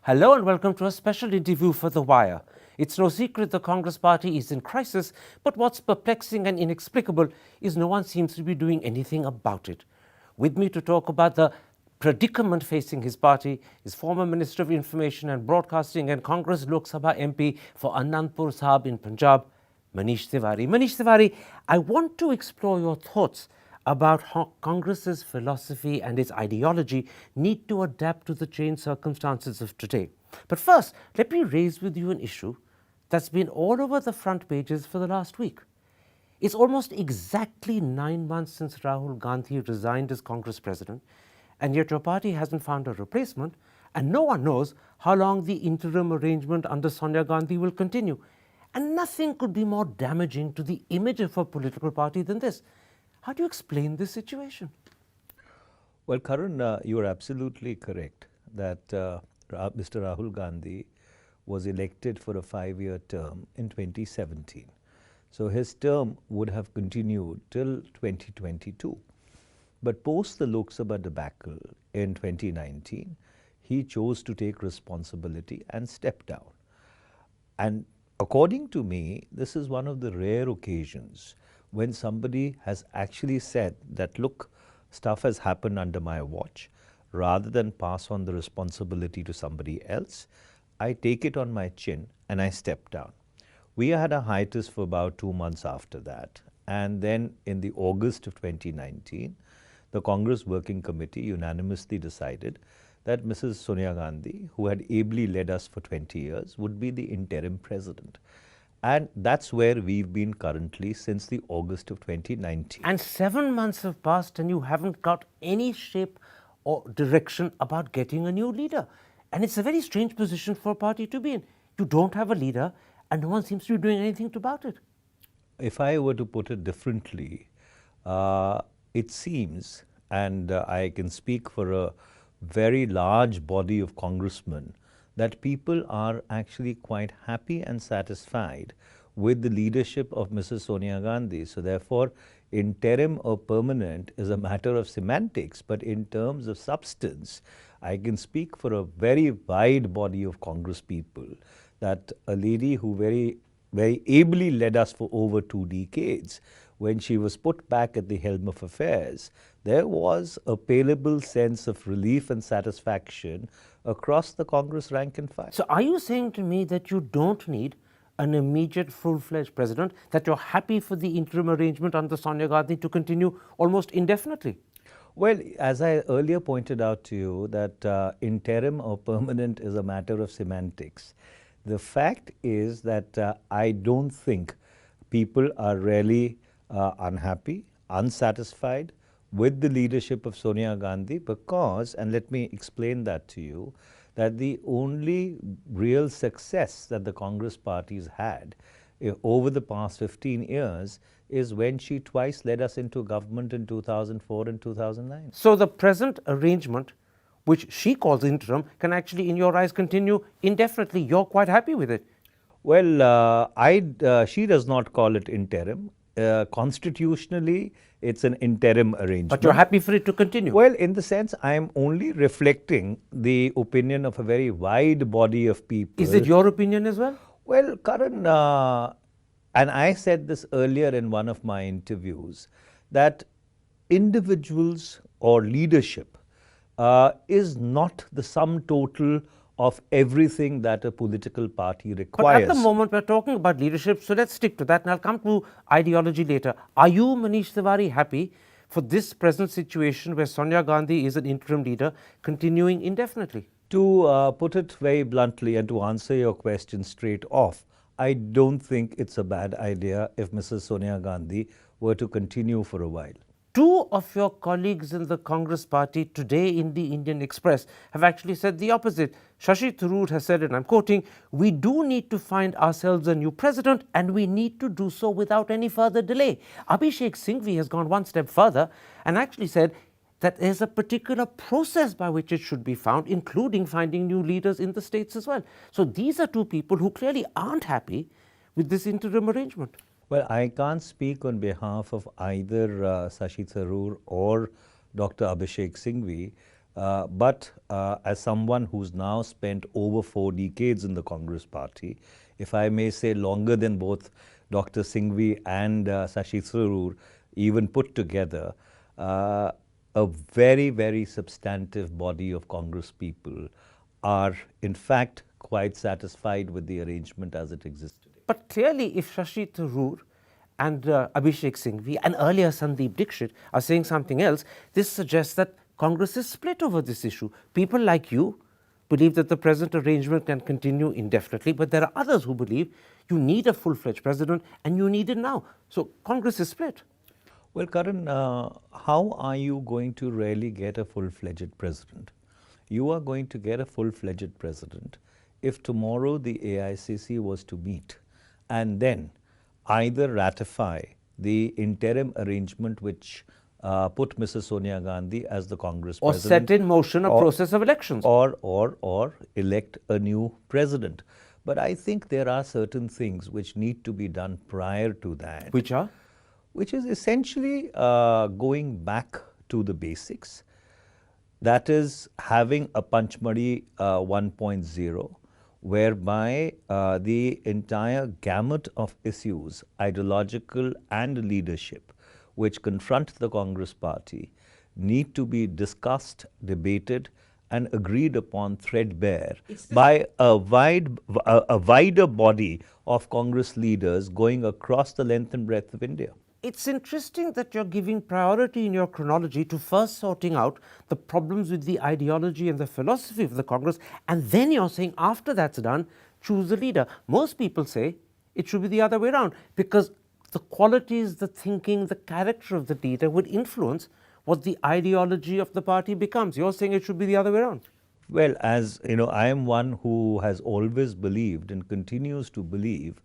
Hello and welcome to a special interview for The Wire. It's no secret the Congress party is in crisis, but what's perplexing and inexplicable is no one seems to be doing anything about it. With me to talk about the predicament facing his party is former Minister of Information and Broadcasting and Congress Lok Sabha MP for Anandpur Sahib in Punjab, Manish Tewari. Manish Tewari, I want to explore your thoughts about how Congress's philosophy and its ideology need to adapt to the changed circumstances of today. But first, let me raise with you an issue that's been all over the front pages for the last week. It's almost exactly 9 months since Rahul Gandhi resigned as Congress president, and yet your party hasn't found a replacement, and no one knows how long the interim arrangement under Sonia Gandhi will continue. And nothing could be more damaging to the image of a political party than this. How do you explain this situation? Well, Karan, you are absolutely correct that Mr. Rahul Gandhi was elected for a 5-year term in 2017. So his term would have continued till 2022. But post the Lok Sabha debacle in 2019, he chose to take responsibility and step down. And according to me, this is one of the rare occasions when somebody has actually said that, look, stuff has happened under my watch. Rather than pass on the responsibility to somebody else, I take it on my chin and I step down. We had a hiatus for about 2 months after that. And then in the August of 2019, the Congress Working Committee unanimously decided that Mrs. Sonia Gandhi, who had ably led us for 20 years, would be the interim president. And that's where we've been currently since the August of 2019. And 7 months have passed and you haven't got any shape or direction about getting a new leader. And it's a very strange position for a party to be in. You don't have a leader and no one seems to be doing anything about it. If I were to put it differently, it seems, and I can speak for a very large body of congressmen, that people are actually quite happy and satisfied with the leadership of Mrs. Sonia Gandhi. So therefore, interim or permanent is a matter of semantics, but in terms of substance, I can speak for a very wide body of Congress people that a lady who very ably led us for over 2 decades, when she was put back at the helm of affairs, there was a palpable sense of relief and satisfaction across the Congress rank and file. So are you saying to me that you don't need an immediate full-fledged president, that you're happy for the interim arrangement under Sonia Gandhi to continue almost indefinitely? Well, as I earlier pointed out to you, that interim or permanent is a matter of semantics. The fact is that I don't think people are really unhappy, unsatisfied with the leadership of Sonia Gandhi because, and let me explain that to you, that the only real success that the Congress party's had over the past 15 years is when she twice led us into government in 2004 and 2009. So the present arrangement, which she calls interim, can actually, in your eyes, continue indefinitely. You're quite happy with it. Well, she does not call it interim. Constitutionally, it's an interim arrangement. But you're happy for it to continue? Well, in the sense, I am only reflecting the opinion of a very wide body of people. Is it your opinion as well? Well, Karan, and I said this earlier in one of my interviews, that individuals or leadership is not the sum total of everything that a political party requires. But at the moment we're talking about leadership, so let's stick to that, and I'll come to ideology later. Are you, Manish Tewari, happy for this present situation where Sonia Gandhi is an interim leader continuing indefinitely? To put it very bluntly and to answer your question straight off, I don't think it's a bad idea if Mrs. Sonia Gandhi were to continue for a while. 2 of your colleagues in the Congress party today in the Indian Express have actually said the opposite. Shashi Tharoor has said, and I'm quoting, "We do need to find ourselves a new president and we need to do so without any further delay." Abhishek Singhvi has gone one step further and actually said that there's a particular process by which it should be found, including finding new leaders in the states as well. So these are 2 people who clearly aren't happy with this interim arrangement. Well, I can't speak on behalf of either Shashi Tharoor or Dr. Abhishek Singhvi, But as someone who's now spent over 4 decades in the Congress party, if I may say longer than both Dr. Singhvi and Shashi Tharoor even put together, a very, very substantive body of Congress people are in fact quite satisfied with the arrangement as it exists today. But clearly, if Shashi Tharoor and Abhishek Singhvi and earlier Sandeep Dixit are saying something else, this suggests that Congress is split over this issue. People like you believe that the present arrangement can continue indefinitely, but there are others who believe you need a full-fledged president and you need it now. So Congress is split. Well, Karan, how are you going to really get a full-fledged president? You are going to get a full-fledged president if tomorrow the AICC was to meet and then either ratify the interim arrangement which put Mrs. Sonia Gandhi as the Congress Or president, set in motion a process of elections. or elect a new president. But I think there are certain things which need to be done prior to that. Which are? Which is essentially going back to the basics. That is having a Panchmari 1.0, whereby the entire gamut of issues, ideological and leadership, which confront the Congress party, need to be discussed, debated, and agreed upon threadbare by a wider body of Congress leaders going across the length and breadth of India. It's interesting that you're giving priority in your chronology to first sorting out the problems with the ideology and the philosophy of the Congress, and then you're saying after that's done, choose a leader. Most people say it should be the other way around because the qualities, the thinking, the character of the leader would influence what the ideology of the party becomes. You're saying it should be the other way around. Well, as you know, I am one who has always believed and continues to believe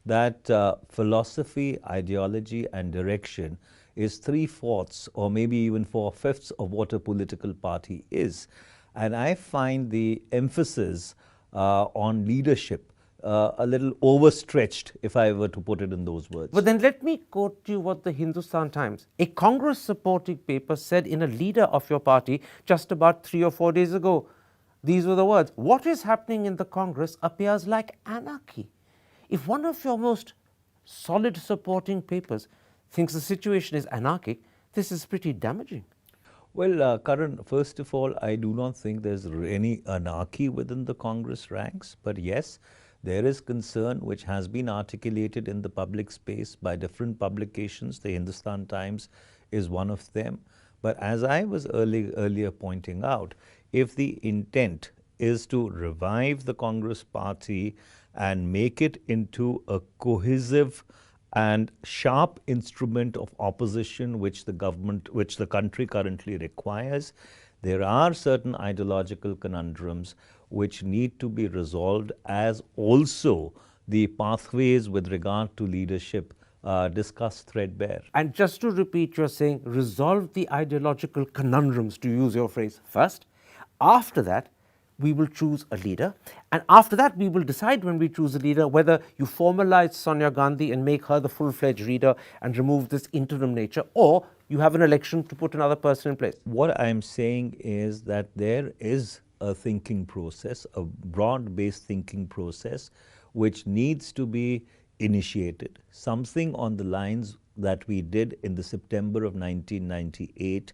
that philosophy, ideology, and direction is 3/4 or maybe even 4/5 of what a political party is. And I find the emphasis on leadership a little overstretched, if I were to put it in those words. But then let me quote you what the Hindustan Times, a Congress supporting paper, said in a leader of your party just about 3 or 4 days ago. These were the words: "What is happening in the Congress appears like anarchy." If one of your most solid supporting papers thinks the situation is anarchic, this is pretty damaging. Well, Karan, first of all, I do not think there's any anarchy within the Congress ranks, but yes, there is concern which has been articulated in the public space by different publications. The Hindustan Times is one of them. But as I was earlier pointing out, if the intent is to revive the Congress party and make it into a cohesive and sharp instrument of opposition which the country currently requires, there are certain ideological conundrums which need to be resolved, as also the pathways with regard to leadership discussed threadbare. And just to repeat, you're saying resolve the ideological conundrums, to use your phrase, first. After that, we will choose a leader. And after that, we will decide, when we choose a leader, whether you formalize Sonia Gandhi and make her the full-fledged leader and remove this interim nature, or you have an election to put another person in place. What I'm saying is that there is a thinking process, a broad-based thinking process, which needs to be initiated. Something on the lines that we did in the September of 1998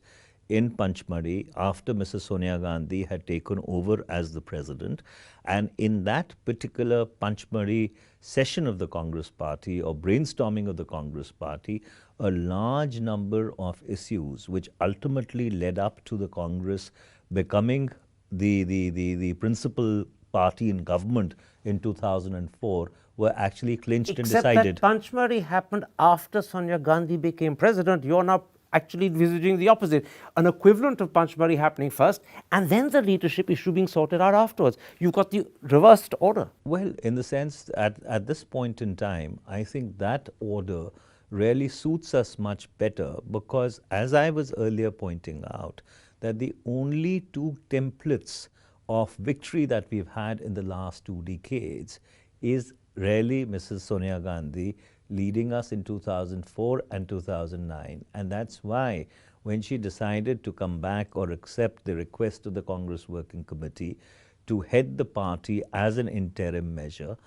in Panchmari after Mrs. Sonia Gandhi had taken over as the president. And in that particular Panchmari session of the Congress party, or brainstorming of the Congress party, a large number of issues which ultimately led up to the Congress becoming the principal party in government in 2004 were actually clinched and decided. Except that Panchmari happened after Sonia Gandhi became president. You're now actually envisaging the opposite, an equivalent of Panchmari happening first, and then the leadership issue being sorted out afterwards. You've got the reversed order. Well, in the sense, at this point in time, I think that order really suits us much better, because as I was earlier pointing out, that the only two templates of victory that we've had in the last 2 decades is really Mrs. Sonia Gandhi leading us in 2004 and 2009. And that's why when she decided to come back or accept the request of the Congress Working Committee to head the party as an interim measure,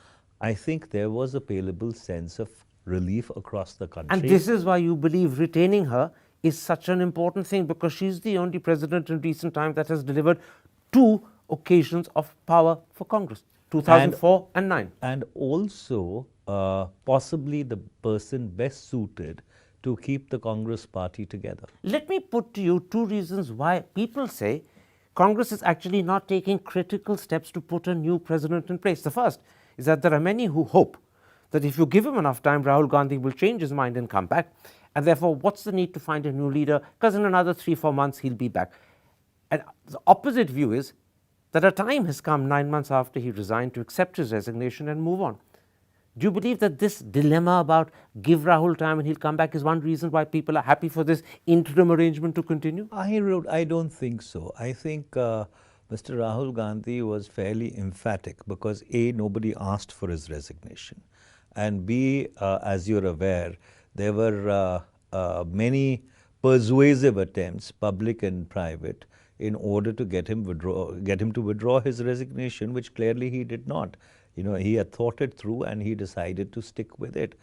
I think there was a palpable sense of relief across the country. And this is why you believe retaining her is such an important thing, because she's the only president in recent times that has delivered 2 occasions of power for Congress, 2004 and 9. And also possibly the person best suited to keep the Congress party together. Let me put to you 2 reasons why people say Congress is actually not taking critical steps to put a new president in place. The first is that there are many who hope that if you give him enough time, Rahul Gandhi will change his mind and come back. And therefore, what's the need to find a new leader? Because in another 3-4 months, he'll be back. And the opposite view is that a time has come 9 months after he resigned to accept his resignation and move on. Do you believe that this dilemma about give Rahul time and he'll come back is one reason why people are happy for this interim arrangement to continue? I don't think so. I think Mr. Rahul Gandhi was fairly emphatic because A, nobody asked for his resignation, and B, as you're aware, there were many persuasive attempts, public and private, in order to get him to withdraw his resignation, which clearly he did not. He had thought it through and he decided to stick with it.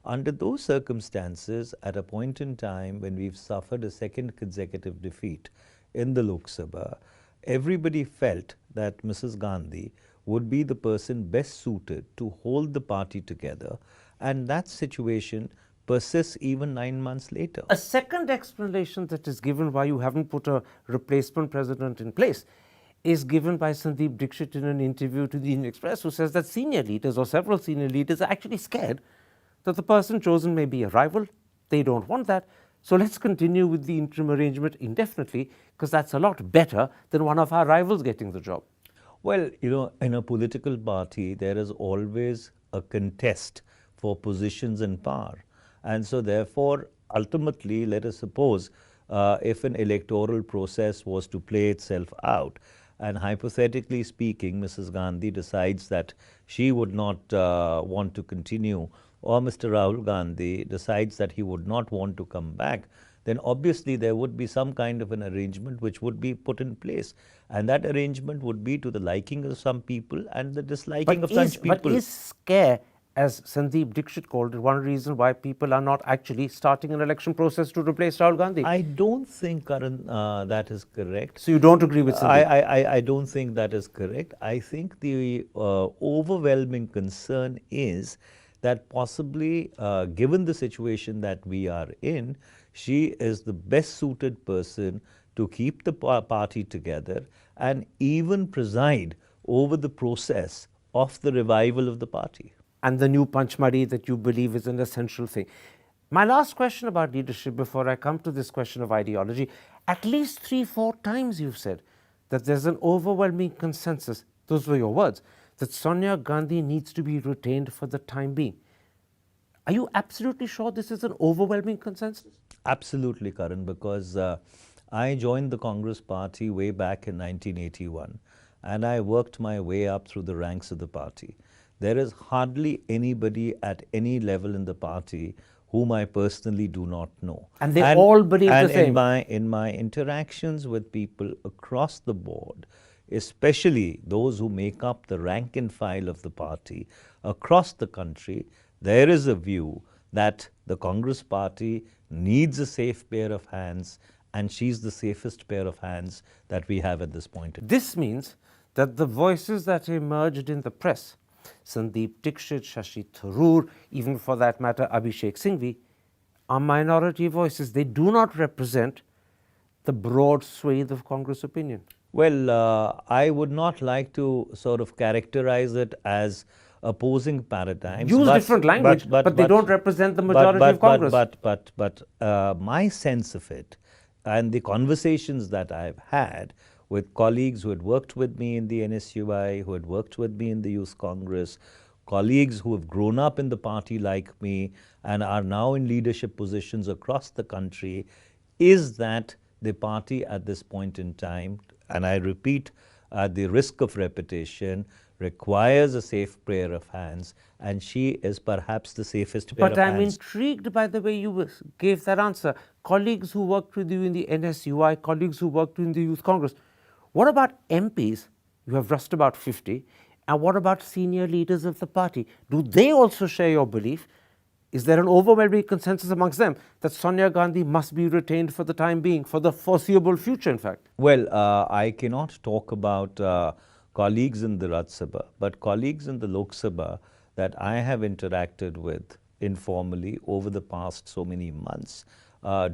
Under those circumstances, at a point in time when we've suffered a second consecutive defeat in the Lok Sabha, everybody felt that Mrs. Gandhi would be the person best suited to hold the party together, and that situation persists even 9 months later. A second explanation that is given why you haven't put a replacement president in place is given by Sandeep Dixit in an interview to the Indian Express, who says that senior leaders or several senior leaders are actually scared that the person chosen may be a rival. They don't want that. So let's continue with the interim arrangement indefinitely, because that's a lot better than one of our rivals getting the job. Well, in a political party, there is always a contest for positions and power. And so therefore, ultimately, let us suppose if an electoral process was to play itself out, and hypothetically speaking, Mrs. Gandhi decides that she would not want to continue, or Mr. Rahul Gandhi decides that he would not want to come back, then obviously there would be some kind of an arrangement which would be put in place. And that arrangement would be to the liking of some people and the disliking of such people. But is scare, as Sandeep Dixit called it, one reason why people are not actually starting an election process to replace Rahul Gandhi? I don't think, Karan, that is correct. So you don't agree with Sandeep? I don't think that is correct. I think the overwhelming concern is that possibly, given the situation that we are in, she is the best suited person to keep the party together and even preside over the process of the revival of the party. And the new Panchmadi that you believe is an essential thing. My last question about leadership before I come to this question of ideology, at least 3-4 times you've said that there's an overwhelming consensus, those were your words, that Sonia Gandhi needs to be retained for the time being. Are you absolutely sure this is an overwhelming consensus? Absolutely, Karan, because I joined the Congress party way back in 1981, and I worked my way up through the ranks of the party. There is hardly anybody at any level in the party whom I personally do not know. And they all believe the same. And in my interactions with people across the board, especially those who make up the rank and file of the party across the country, there is a view that the Congress party needs a safe pair of hands, and she's the safest pair of hands that we have at this point. This means that the voices that emerged in the press, Sandeep Dixit, Shashi Tharoor, even for that matter Abhishek Singhvi, are minority voices. They do not represent the broad swathe of Congress opinion. Well, I would not like to sort of characterize it as opposing paradigms. Use different language, but they don't represent the majority of Congress. But my sense of it, and the conversations that I've had with colleagues who had worked with me in the NSUI, who had worked with me in the Youth Congress, colleagues who have grown up in the party like me and are now in leadership positions across the country, is that the party at this point in time, and I repeat at the risk of repetition, requires a safe pair of hands, and she is perhaps the safest pair But of I'm hands. intrigued by the way you gave that answer. Colleagues who worked with you in the NSUI, colleagues who worked in the Youth Congress. What about MPs? You have just about 50. And what about senior leaders of the party? Do they also share your belief? Is there an overwhelming consensus amongst them that Sonia Gandhi must be retained for the time being, for the foreseeable future, in fact? Well, I cannot talk about colleagues in the Raj Sabha, but colleagues in the Lok Sabha that I have interacted with informally over the past so many months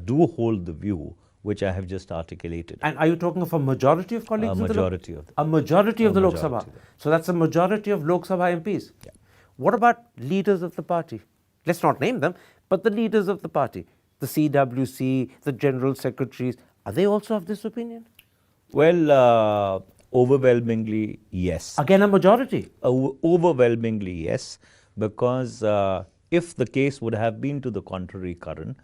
do hold the view which I have just articulated. And are you talking of a majority of colleagues? A majority of them. A majority of the Lok majority Sabha. of them. So that's a majority of Lok Sabha MPs. Yeah. What about leaders of the party? Let's not name them, but the leaders of the party, the CWC, the general secretaries, are they also of this opinion? Well, overwhelmingly, yes. Again, a majority. Overwhelmingly, yes, because if the case would have been to the contrary, Karan,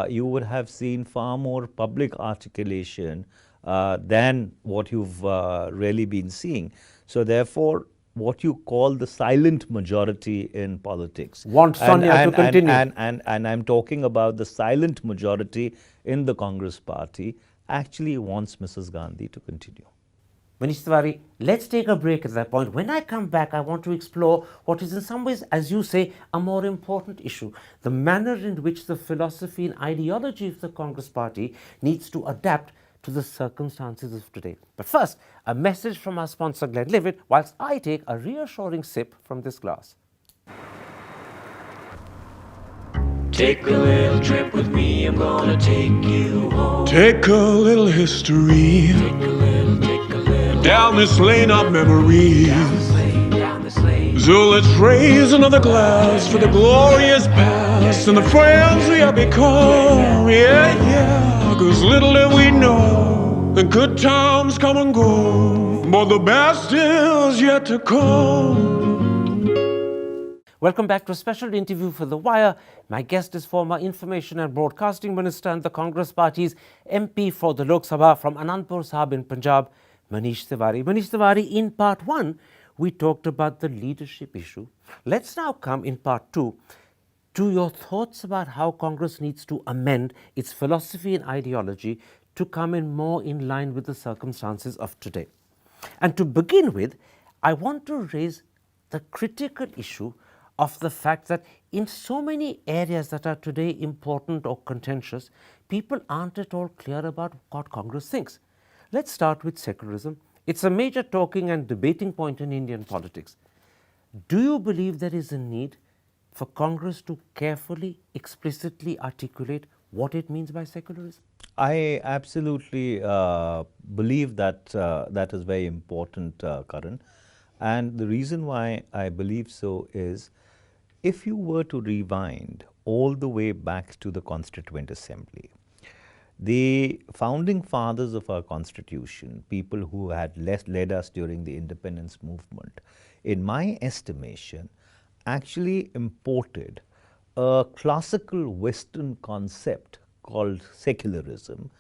you would have seen far more public articulation than what you've really been seeing. So therefore, what you call the silent majority in politics. Want Sonia to continue. And I'm talking about the silent majority in the Congress party actually wants Mrs. Gandhi to continue. Manish Tewari, let's take a break at that point. When I come back, I want to explore what is in some ways, as you say, a more important issue. The manner in which the philosophy and ideology of the Congress party needs to adapt to the circumstances of today. But first, a message from our sponsor Glenlivet, whilst I take a reassuring sip from this glass. Take a little trip with me, I'm gonna take you home. Take a little history Take a little down this lane of memories. down this lane. So let's raise another glass for the glorious past and the friends we have become. Yeah, yeah, 'cause little did we know the good times come and go, but the best is yet to come. Welcome back to a special interview for The Wire. My guest is former Information and Broadcasting Minister and the Congress Party's MP for the Lok Sabha from Anandpur Sahib in Punjab, Manish Tewari. Manish Tewari, in part one, we talked about the leadership issue. Let's now come in part two to your thoughts about how Congress needs to amend its philosophy and ideology to come in more in line with the circumstances of today. And to begin with, I want to raise the critical issue of the fact that in so many areas that are today important or contentious, people aren't at all clear about what Congress thinks. Let's start with secularism. It's a major talking and debating point in Indian politics. Do you believe there is a need for Congress to carefully, explicitly articulate what it means by secularism? I absolutely believe that that is very important, Karan. And the reason why I believe so is, if you were to rewind all the way back to the Constituent Assembly, the founding fathers of our Constitution, people who had led us during the independence movement, in my estimation, actually imported a classical Western concept called secularism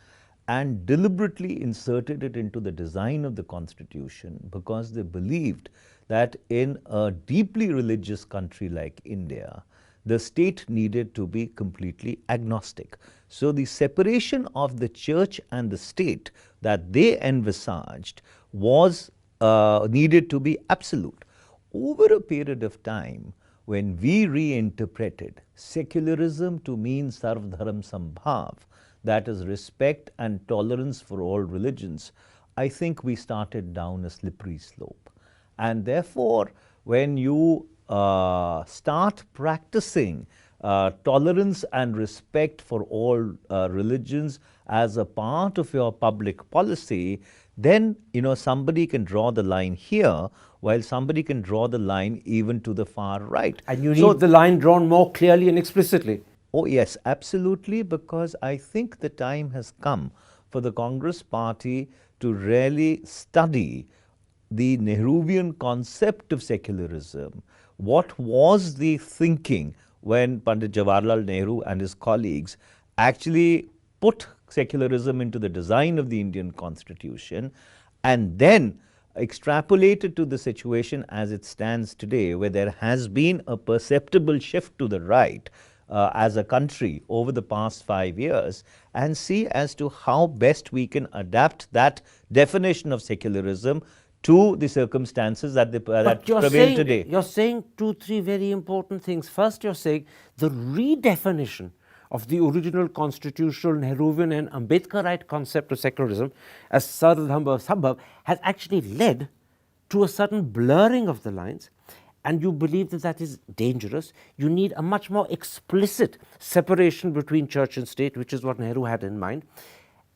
and deliberately inserted it into the design of the Constitution because they believed that in a deeply religious country like India, the state needed to be completely agnostic. So the separation of the church and the state that they envisaged was needed to be absolute. Over a period of time, when we reinterpreted secularism to mean Sarv Dharam Sambhav, that is respect and tolerance for all religions, I think we started down a slippery slope. And therefore, when you start practicing tolerance and respect for all religions as a part of your public policy, then somebody can draw the line here, while somebody can draw the line even to the far right. And you need the line drawn more clearly and explicitly. Oh yes, absolutely, because I think the time has come for the Congress party to really study the Nehruvian concept of secularism. What was the thinking when Pandit Jawaharlal Nehru and his colleagues actually put secularism into the design of the Indian Constitution, and then extrapolated to the situation as it stands today, where there has been a perceptible shift to the right as a country over the past 5 years, and see as to how best we can adapt that definition of secularism to the circumstances that prevail today. You're saying 2-3 very important things. First, you're saying the redefinition of the original constitutional Nehruvian and Ambedkarite concept of secularism as Sambhav has actually led to a certain blurring of the lines, and you believe that that is dangerous. You need a much more explicit separation between church and state, which is what Nehru had in mind,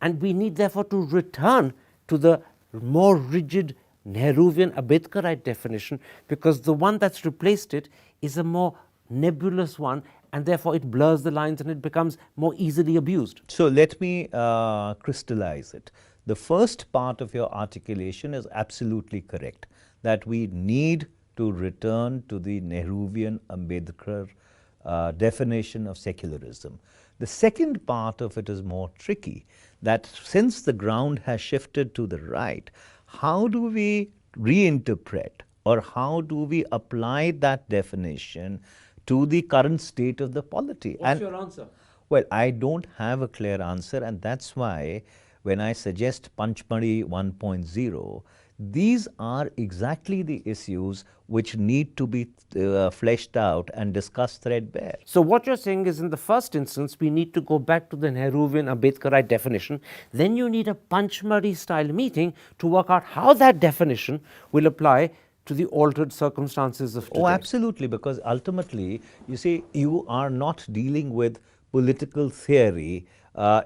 and we need therefore to return to the more rigid Nehruvian Ambedkarite definition, because the one that's replaced it is a more nebulous one, and therefore it blurs the lines and it becomes more easily abused. So let me crystallize it. The first part of your articulation is absolutely correct, that we need to return to the Nehruvian Ambedkar definition of secularism. The second part of it is more tricky, that since the ground has shifted to the right, how do we reinterpret or how do we apply that definition to the current state of the polity? What's your answer? Well, I don't have a clear answer, and that's why when I suggest Panchmari 1.0, these are exactly the issues which need to be fleshed out and discussed threadbare. So what you're saying is, in the first instance, we need to go back to the Nehruvian Ambedkarite definition. Then you need a Panchmari style meeting to work out how that definition will apply to the altered circumstances of today. Oh, absolutely, because ultimately, you see, you are not dealing with political theory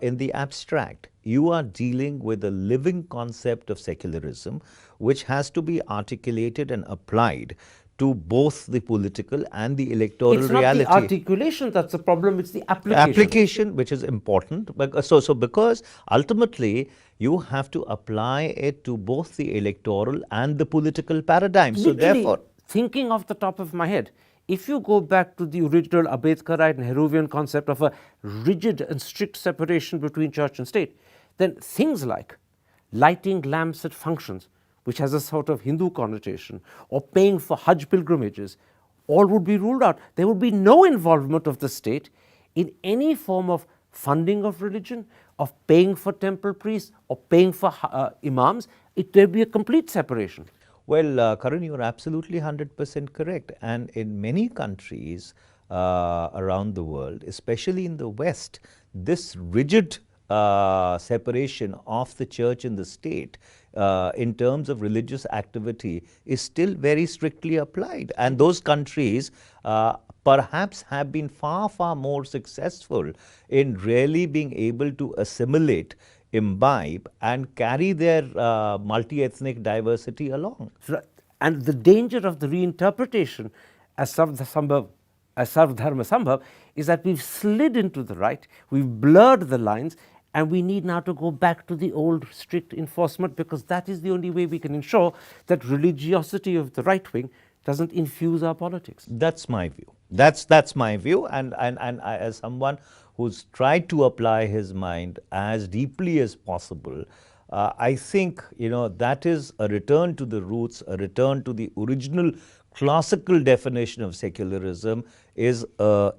in the abstract. You are dealing with a living concept of secularism, which has to be articulated and applied to both the political and the electoral reality. It's not the articulation that's the problem, it's the application. Application, which is important. So because ultimately you have to apply it to both the electoral and the political paradigm. So Literally, therefore, thinking off the top of my head, if you go back to the original Ambedkarite Nehruvian concept of a rigid and strict separation between church and state, then things like lighting lamps at functions, which has a sort of Hindu connotation, or paying for Hajj pilgrimages, all would be ruled out. There would be no involvement of the state in any form of funding of religion, of paying for temple priests, or paying for imams. It would be a complete separation. well, Karan, you are absolutely 100% correct. And in many countries around the world, especially in the West, this rigid separation of the church and the state in terms of religious activity is still very strictly applied. And those countries perhaps have been far, far more successful in really being able to assimilate, imbibe, and carry their multi-ethnic diversity along. And the danger of the reinterpretation as Sarvdharma Sambhav is that we've slid into the right, we've blurred the lines, and we need now to go back to the old strict enforcement, because that is the only way we can ensure that religiosity of the right wing doesn't infuse our politics. That's my view. That's my view, and I, as someone who's tried to apply his mind as deeply as possible, I think, you know, that is a return to the roots, a return to the original classical definition of secularism is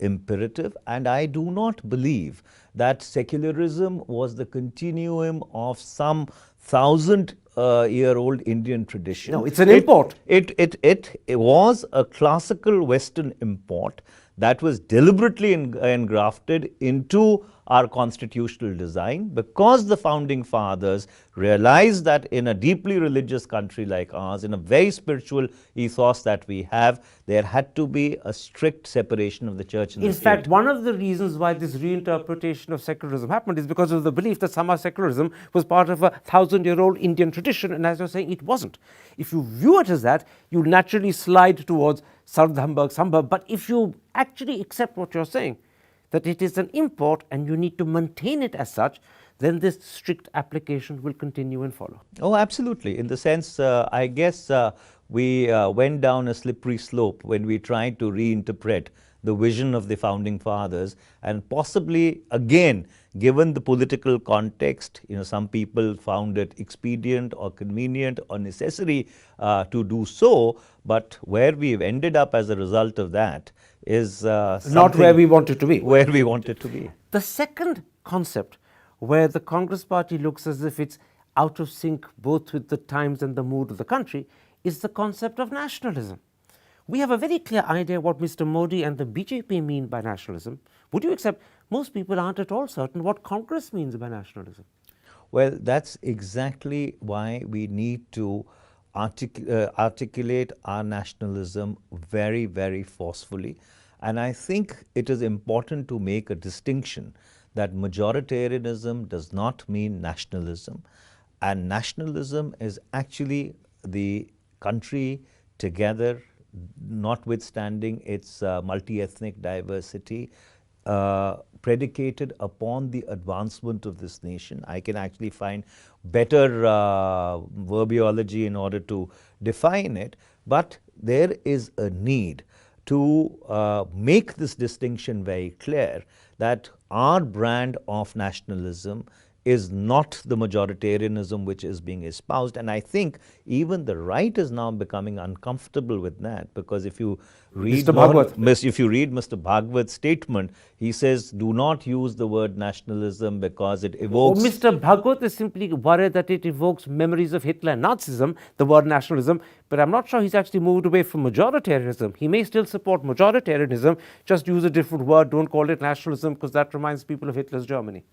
imperative. And I do not believe that secularism was the continuum of some 1,000-year-old Indian tradition. No, it's an import. It was a classical Western import that was deliberately engrafted into our constitutional design, because the founding fathers realized that in a deeply religious country like ours, in a very spiritual ethos that we have, there had to be a strict separation of the church and the state. In fact, one of the reasons why this reinterpretation of secularism happened is because of the belief that somehow secularism was part of a 1,000-year-old Indian tradition, and as you're saying, it wasn't. If you view it as that, you naturally slide towards Sarvdharma Sambhav. But if you actually accept what you're saying, that it is an import and you need to maintain it as such, then this strict application will continue and follow. Oh, absolutely. In the sense, I guess we went down a slippery slope when we tried to reinterpret the vision of the founding fathers, and possibly again, given the political context, some people found it expedient or convenient or necessary to do so, but where we've ended up as a result of that is not where we wanted to be. Where we wanted to be. The second concept where the Congress party looks as if it's out of sync both with the times and the mood of the country is the concept of nationalism. We have a very clear idea what Mr. Modi and the BJP mean by nationalism. Would you accept most people aren't at all certain what Congress means by nationalism? Well, that's exactly why we need to articulate our nationalism very, very forcefully. And I think it is important to make a distinction that majoritarianism does not mean nationalism. And nationalism is actually the country together, notwithstanding its multi-ethnic diversity, predicated upon the advancement of this nation. I can actually find better verbiology in order to define it, but there is a need to make this distinction very clear that our brand of nationalism is not the majoritarianism which is being espoused. And I think even the right is now becoming uncomfortable with that, because if you read Mr. Bhagwat's statement, he says, do not use the word nationalism because it evokes... Mr. Bhagwat is simply worried that it evokes memories of Hitler and Nazism, the word nationalism, but I'm not sure he's actually moved away from majoritarianism. He may still support majoritarianism, just use a different word, don't call it nationalism, because that reminds people of Hitler's Germany.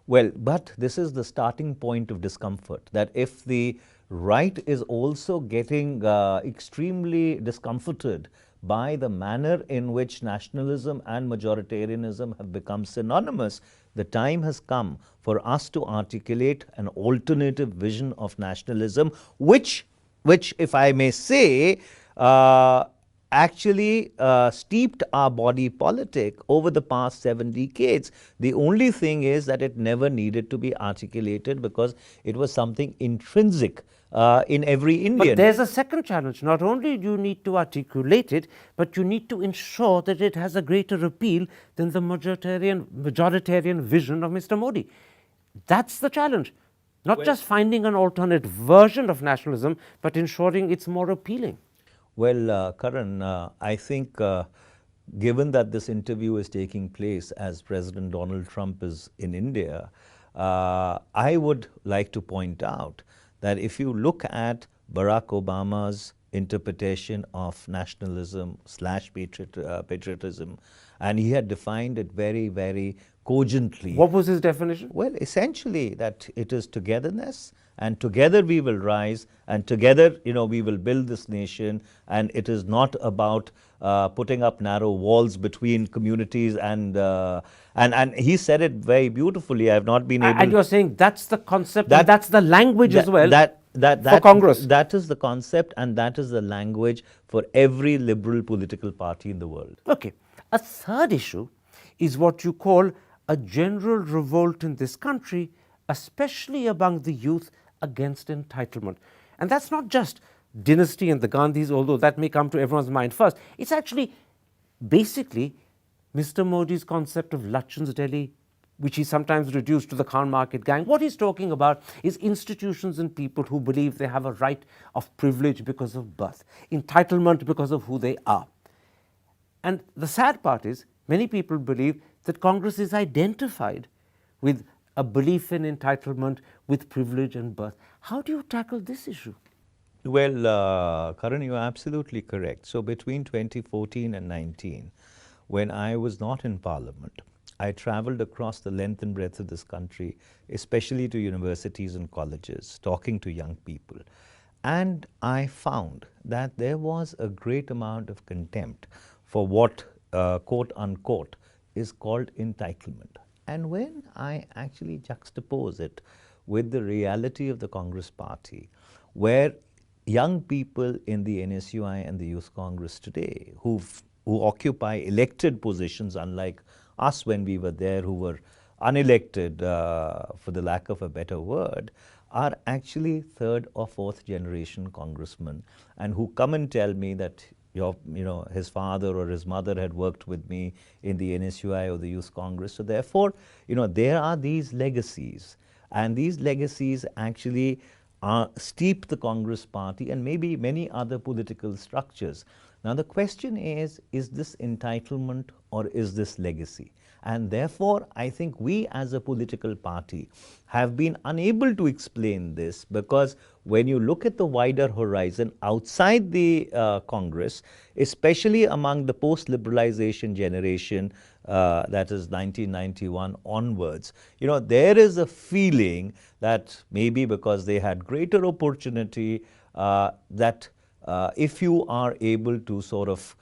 Well, but this is the starting point of discomfort, that if the right is also getting extremely discomforted by the manner in which nationalism and majoritarianism have become synonymous, the time has come for us to articulate an alternative vision of nationalism, which if I may say, actually steeped our body politic over the past 7 decades. The only thing is that it never needed to be articulated because it was something intrinsic in every Indian. But there's a second challenge. Not only do you need to articulate it, but you need to ensure that it has a greater appeal than the majoritarian vision of Mr. Modi. That's the challenge. Not just finding an alternate version of nationalism, but ensuring it's more appealing. Well, Karan, I think given that this interview is taking place as President Donald Trump is in India, I would like to point out that if you look at Barack Obama's interpretation of nationalism / patriotism, and he had defined it very, very cogently. What was his definition? Well, essentially that it is togetherness, and together we will rise, and together, we will build this nation, and it is not about putting up narrow walls between communities, and he said it very beautifully. I have not been able... And you're saying that's the concept, and that's the language as well for Congress. That is the concept, and that is the language for every liberal political party in the world. Okay. A third issue is what you call a general revolt in this country, especially among the youth, against entitlement. And that's not just dynasty and the Gandhis, although that may come to everyone's mind first. It's actually basically Mr. Modi's concept of Lachan's Delhi, which he sometimes reduced to the Khan Market gang. What he's talking about is institutions and people who believe they have a right of privilege because of birth, entitlement because of who they are. And the sad part is, many people believe that Congress is identified with a belief in entitlement, with privilege and birth. How do you tackle this issue? Well, Karan, you are absolutely correct. So between 2014 and 19, when I was not in Parliament, I traveled across the length and breadth of this country, especially to universities and colleges, talking to young people. And I found that there was a great amount of contempt for what, quote unquote, is called entitlement. And when I actually juxtapose it with the reality of the Congress Party, where young people in the NSUI and the Youth Congress today who occupy elected positions, unlike us when we were there who were unelected, for the lack of a better word, are actually third or fourth generation congressmen, and who come and tell me that his father or his mother had worked with me in the NSUI or the Youth Congress. So therefore, there are these legacies, and these legacies actually steep the Congress party and maybe many other political structures. Now the question is this entitlement or is this legacy? And therefore, I think we as a political party have been unable to explain this, because when you look at the wider horizon outside the Congress, especially among the post-liberalization generation, that is 1991 onwards, there is a feeling that maybe because they had greater opportunity, that if you are able to sort of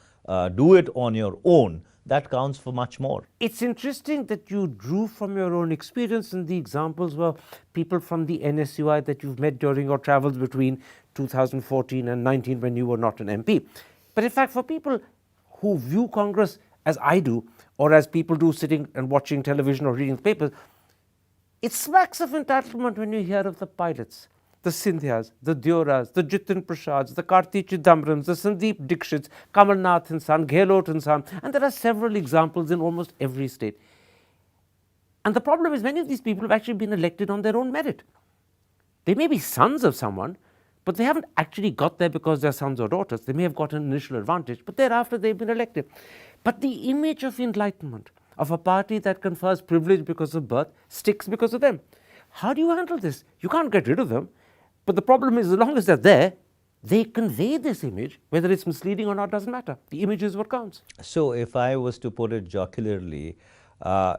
do it on your own, that counts for much more. It's interesting that you drew from your own experience, and the examples were people from the NSUI that you've met during your travels between 2014 and 19 when you were not an MP. But in fact, for people who view Congress as I do, or as people do sitting and watching television or reading the papers, it smacks of entitlement when you hear of the pilots, the Sindhyas, the Dioras, the Jitin Prasads, the Karti Chidambarams, the Sandeep Dikshits, Kamal Nath and son, Gehlot and son, and there are several examples in almost every state. And the problem is many of these people have actually been elected on their own merit. They may be sons of someone, but they haven't actually got there because they're sons or daughters. They may have got an initial advantage, but thereafter they've been elected. But the image of enlightenment, of a party that confers privilege because of birth, sticks because of them. How do you handle this? You can't get rid of them. But the problem is, as long as they're there, they convey this image. Whether it's misleading or not doesn't matter. The image is what counts. So if I was to put it jocularly,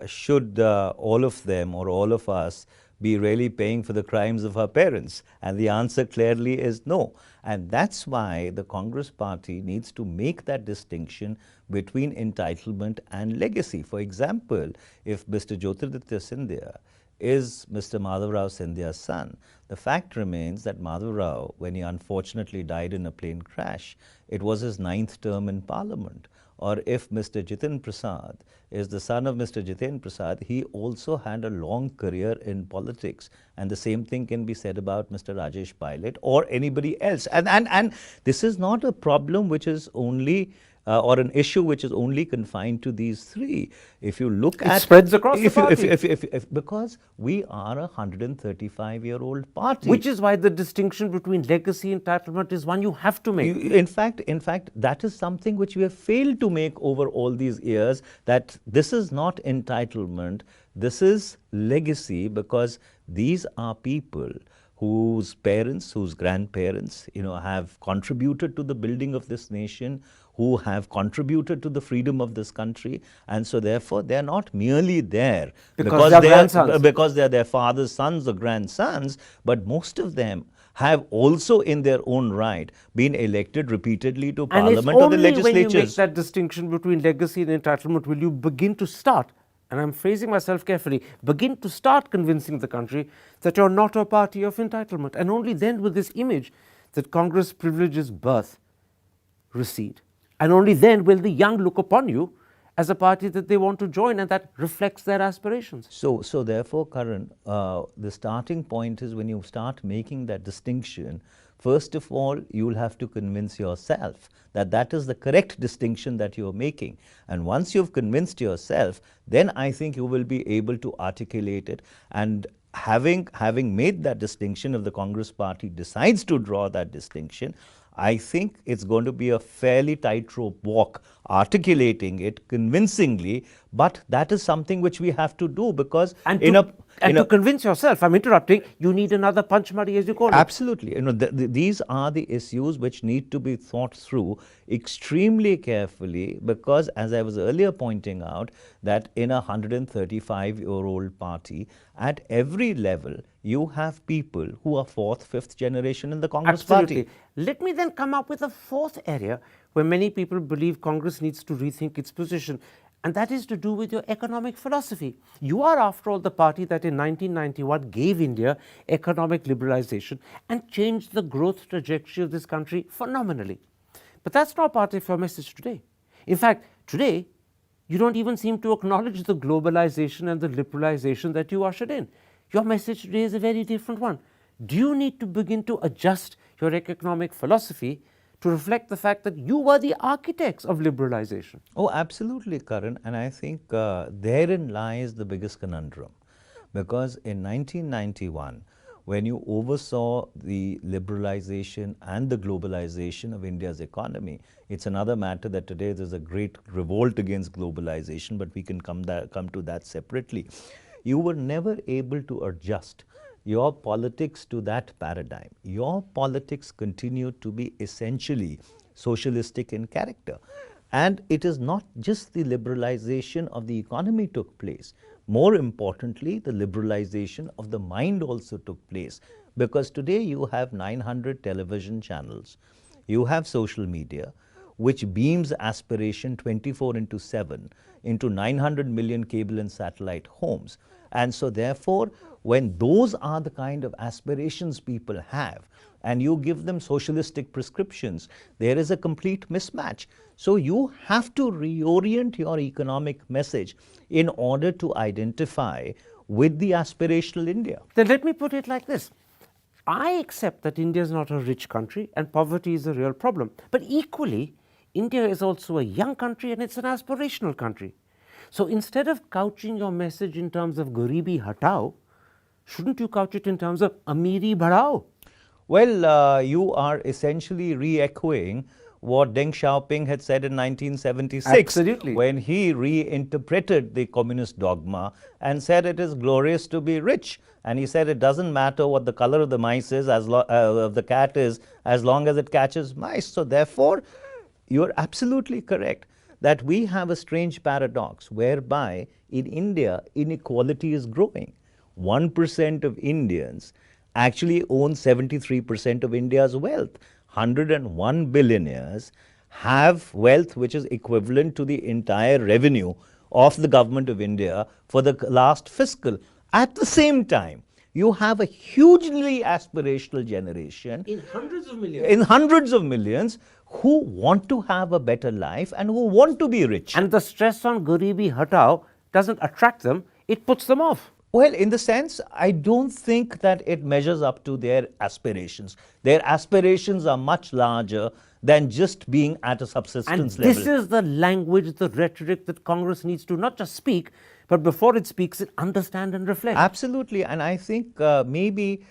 should all of them or all of us be really paying for the crimes of our parents? And the answer clearly is no. And that's why the Congress party needs to make that distinction between entitlement and legacy. For example, if Mr. Jyotiraditya Scindia is Mr. Madhav Rao Scindia's son, the fact remains that Madhav Rao, when he unfortunately died in a plane crash, it was his 9th term in Parliament. Or if Mr. Jitin Prasad is the son of Mr. Jitin Prasad, he also had a long career in politics. And the same thing can be said about Mr. Rajesh Pilot or anybody else. And this is not a problem which is only or an issue which is only confined to these three. If you look at... It spreads across the party. Because we are a 135-year-old party. Which is why the distinction between legacy and entitlement is one you have to make. In fact, that is something which we have failed to make over all these years, that this is not entitlement, this is legacy, because these are people whose parents, whose grandparents, have contributed to the building of this nation, who have contributed to the freedom of this country, and so therefore they are not merely there because they are their father's sons or grandsons, but most of them have also in their own right been elected repeatedly to Parliament or the legislatures. And it's only when you make that distinction between legacy and entitlement will you begin to start, and I'm phrasing myself carefully, begin to start convincing the country that you're not a party of entitlement. And only then will this image that Congress privileges birth recede. And only then will the young look upon you as a party that they want to join and that reflects their aspirations. So therefore, Karan, the starting point is when you start making that distinction, first of all, you'll have to convince yourself that that is the correct distinction that you're making. And once you've convinced yourself, then I think you will be able to articulate it. And having made that distinction, if the Congress party decides to draw that distinction, I think it's going to be a fairly tightrope walk, articulating it convincingly, but that is something which we have to do, because to convince yourself, I'm interrupting, you need another Panchmari, as you call it. Absolutely. These are the issues which need to be thought through extremely carefully, because as I was earlier pointing out, that in a 135-year-old party, at every level, you have people who are 4th, 5th generation in the Congress Absolutely. party. Let me then come up with a 4th area where many people believe Congress needs to rethink its position, and that is to do with your economic philosophy. You are, after all, the party that in 1991 gave India economic liberalization and changed the growth trajectory of this country phenomenally. But that's not part of your message today. In fact, today, you don't even seem to acknowledge the globalization and the liberalization that you ushered in. Your message today is a very different one. Do you need to begin to adjust your economic philosophy to reflect the fact that you were the architects of liberalization. Oh, absolutely, Karan. And I think therein lies the biggest conundrum. Because in 1991, when you oversaw the liberalization and the globalization of India's economy, it's another matter that today there's a great revolt against globalization, but we can come to that separately. You were never able to adjust your politics to that paradigm. Your politics continued to be essentially socialistic in character. And it is not just the liberalization of the economy took place. More importantly, the liberalization of the mind also took place. Because today you have 900 television channels, you have social media, which beams aspiration 24/7 into 900 million cable and satellite homes. And so therefore, when those are the kind of aspirations people have, and you give them socialistic prescriptions, there is a complete mismatch. So you have to reorient your economic message in order to identify with the aspirational India. Then let me put it like this. I accept that India is not a rich country and poverty is a real problem. But equally, India is also a young country and it's an aspirational country. So instead of couching your message in terms of Garibi Hatao, shouldn't you couch it in terms of Amiri Badhao? Well, you are essentially re-echoing what Deng Xiaoping had said in 1976. Absolutely. When he reinterpreted the communist dogma and said it is glorious to be rich. And he said it doesn't matter what the color of the mice is, of the cat is, as long as it catches mice. So therefore, you're absolutely correct that we have a strange paradox whereby in India, inequality is growing. 1% of Indians actually own 73% of India's wealth. 101 billionaires have wealth which is equivalent to the entire revenue of the government of India for the last fiscal. At the same time, you have a hugely aspirational generation In hundreds of millions who want to have a better life and who want to be rich. And the stress on Garibi Hatao doesn't attract them, it puts them off. Well, in the sense, I don't think that it measures up to their aspirations. Their aspirations are much larger than just being at a subsistence And level. this is the language, the rhetoric that Congress needs to not just speak, but before it speaks, it understand and reflect. Absolutely. And I think maybe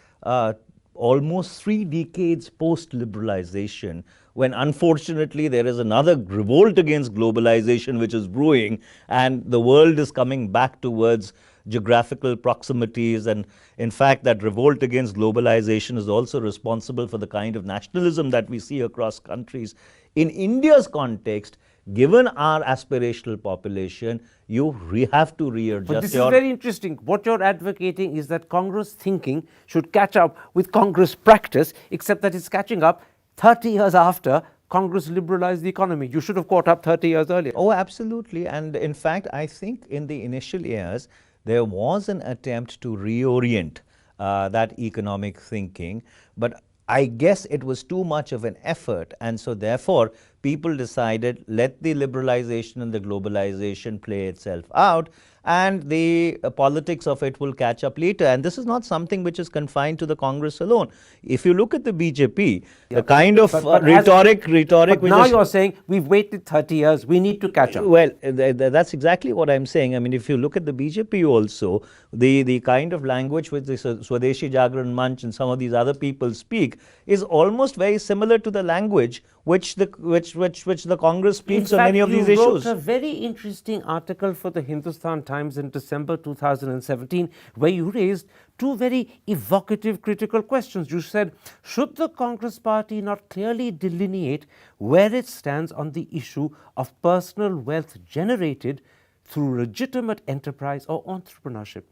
almost 3 decades post-liberalization, when unfortunately there is another revolt against globalization which is brewing, and the world is coming back towards geographical proximities, and in fact that revolt against globalization is also responsible for the kind of nationalism that we see across countries. In India's context, given our aspirational population, you have to readjust But this is very interesting. What you're advocating is that Congress thinking should catch up with Congress practice, except that it's catching up 30 years after Congress liberalized the economy. You should have caught up 30 years earlier. Oh, absolutely. And in fact, I think in the initial years, there was an attempt to reorient that economic thinking, but I guess it was too much of an effort, and so therefore people decided let the liberalization and the globalization play itself out, and the politics of it will catch up later. And this is not something which is confined to the Congress alone. If you look at the BJP, the kind of rhetoric But which now is, you're saying we've waited 30 years, we need to catch up. well, that's exactly what I'm saying. I mean, if you look at the BJP also, the kind of language which the Swadeshi Jagran Manch and some of these other people speak is almost very similar to the language which the Congress speaks on many of these you issues. wrote a very interesting article for the Hindustan Times in December 2017 where you raised 2 very evocative critical questions. You said, should the Congress party not clearly delineate where it stands on the issue of personal wealth generated through legitimate enterprise or entrepreneurship?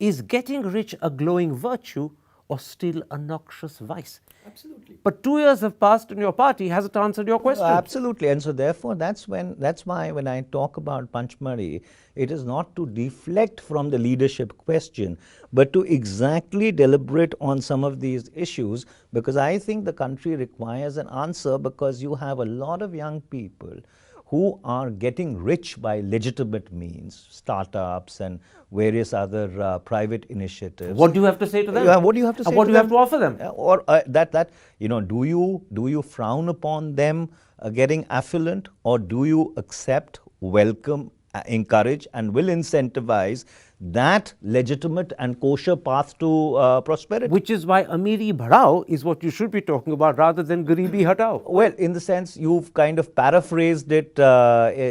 Is getting rich a glowing virtue or still a noxious vice? Absolutely. But 2 years have passed and your party hasn't answered your question. Absolutely. And so therefore that's why when I talk about Panchmari, it is not to deflect from the leadership question, but to exactly deliberate on some of these issues, because I think the country requires an answer, because you have a lot of young people who are getting rich by legitimate means, startups and various other private initiatives. What do you have to say to them? Yeah, what do you have to say And what to do you have them? to offer them? Or do you frown upon them getting affluent, or do you accept, welcome, encourage, and will incentivize that legitimate and kosher path to prosperity? Which is why Amiri Bhadao is what you should be talking about rather than Garibi Hatao. Well, in the sense you've kind of paraphrased it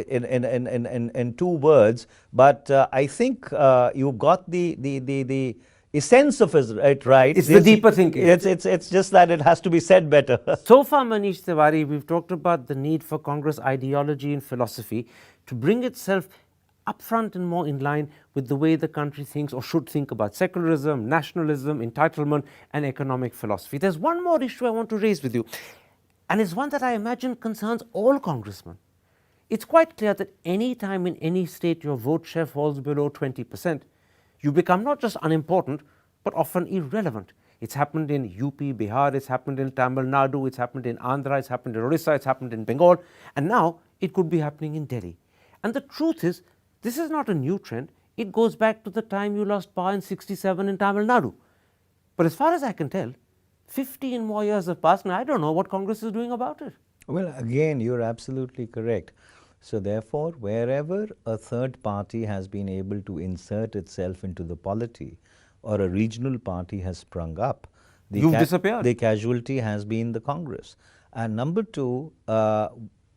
in two words, but I think you've got the essence of it right. It's the deeper thinking. It's just that it has to be said better. So far, Manish Tewari, we've talked about the need for Congress ideology and philosophy to bring itself upfront and more in line with the way the country thinks or should think about secularism, nationalism, entitlement, and economic philosophy. There's one more issue I want to raise with you, and it's one that I imagine concerns all congressmen. It's quite clear that any time in any state your vote share falls below 20%, you become not just unimportant, but often irrelevant. It's happened in UP, Bihar, it's happened in Tamil Nadu, it's happened in Andhra, it's happened in Orissa, it's happened in Bengal, and now it could be happening in Delhi. And the truth is, this is not a new trend. It goes back to the time you lost power in 67 in Tamil Nadu. But as far as I can tell, 15 more years have passed and I don't know what Congress is doing about it. Well, again, you're absolutely correct. So therefore, wherever a third party has been able to insert itself into the polity, or a regional party has sprung up, disappeared. The casualty has been the Congress. And number two,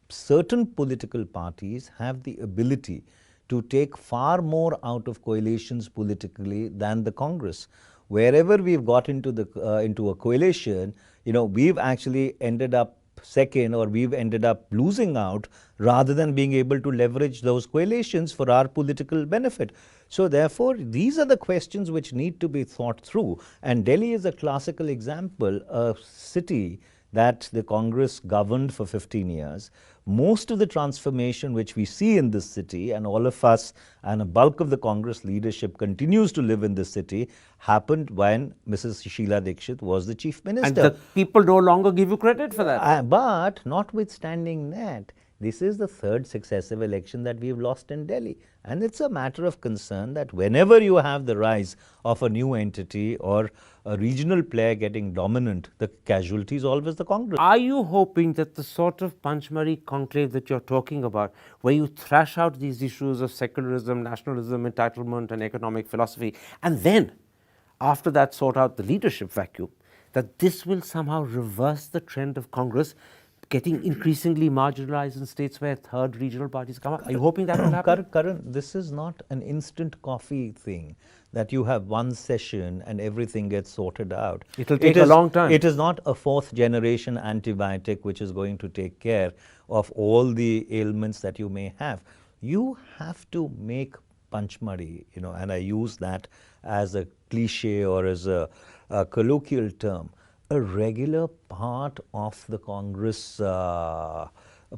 certain political parties have the ability to take far more out of coalitions politically than the Congress. Wherever we've got into a coalition, we've actually ended up second, or we've ended up losing out rather than being able to leverage those coalitions for our political benefit. So therefore, these are the questions which need to be thought through. And Delhi is a classical example, a city that the Congress governed for 15 years. Most of the transformation which we see in this city, and all of us and a bulk of the Congress leadership continues to live in this city, happened when Mrs. Sheila Dikshit was the chief minister. And the people no longer give you credit for that. But notwithstanding that, this is the third successive election that we've lost in Delhi. And it's a matter of concern that whenever you have the rise of a new entity or a regional player getting dominant, the casualty is always the Congress. Are you hoping that the sort of Panchmari conclave that you're talking about, where you thrash out these issues of secularism, nationalism, entitlement, and economic philosophy, and then after that sort out the leadership vacuum, that this will somehow reverse the trend of Congress getting increasingly marginalized in states where third regional parties come up? Are you hoping that will happen? Karan, this is not an instant coffee thing that you have one session and everything gets sorted out. It'll take a long time. It is not a fourth generation antibiotic which is going to take care of all the ailments that you may have. You have to make Panchmari, and I use that as a cliche or as a colloquial term, a regular part of the Congress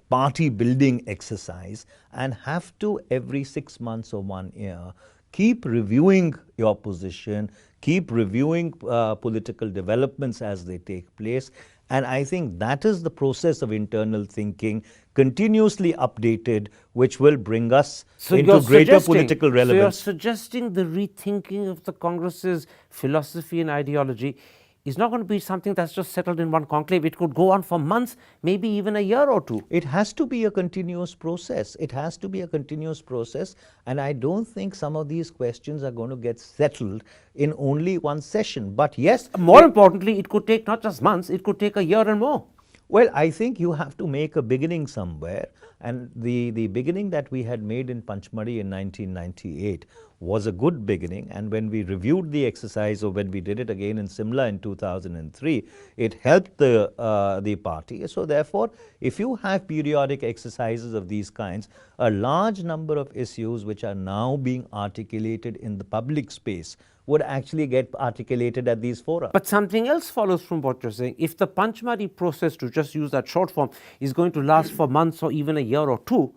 party building exercise, and have to every 6 months or 1 year keep reviewing your position, keep reviewing political developments as they take place. And I think that is the process of internal thinking, continuously updated, which will bring us into greater political relevance. So you're suggesting the rethinking of the Congress's philosophy and ideology is not going to be something that's just settled in one conclave. It could go on for months, maybe even a year or two. It has to be a continuous process. It has to be a continuous process. And I don't think some of these questions are going to get settled in only one session. But yes. More importantly, it could take not just months, it could take a year and more. Well, I think you have to make a beginning somewhere. And the beginning that we had made in Panchmari in 1998 was a good beginning. And when we reviewed the exercise, or when we did it again in Simla in 2003, it helped the party. So therefore, if you have periodic exercises of these kinds, a large number of issues which are now being articulated in the public space would actually get articulated at these fora. But something else follows from what you're saying. If the Panchmari process, to just use that short form, is going to last for months or even a year or two,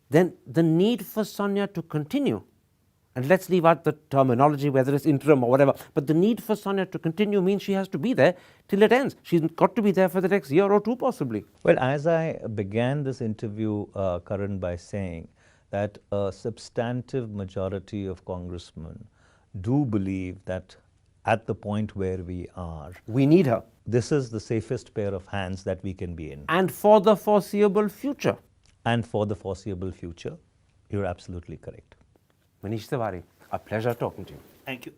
then the need for Sonia to continue And let's leave out the terminology, whether it's interim or whatever. But the need for Sonia to continue means she has to be there till it ends. She's got to be there for the next year or two, possibly. Well, as I began this interview, Karan, by saying that a substantive majority of congressmen do believe that at the point where we are, We need her. this is the safest pair of hands that we can be in. And for the foreseeable future. And for the foreseeable future, you're absolutely correct. Manish Tewari, a pleasure talking to you. Thank you.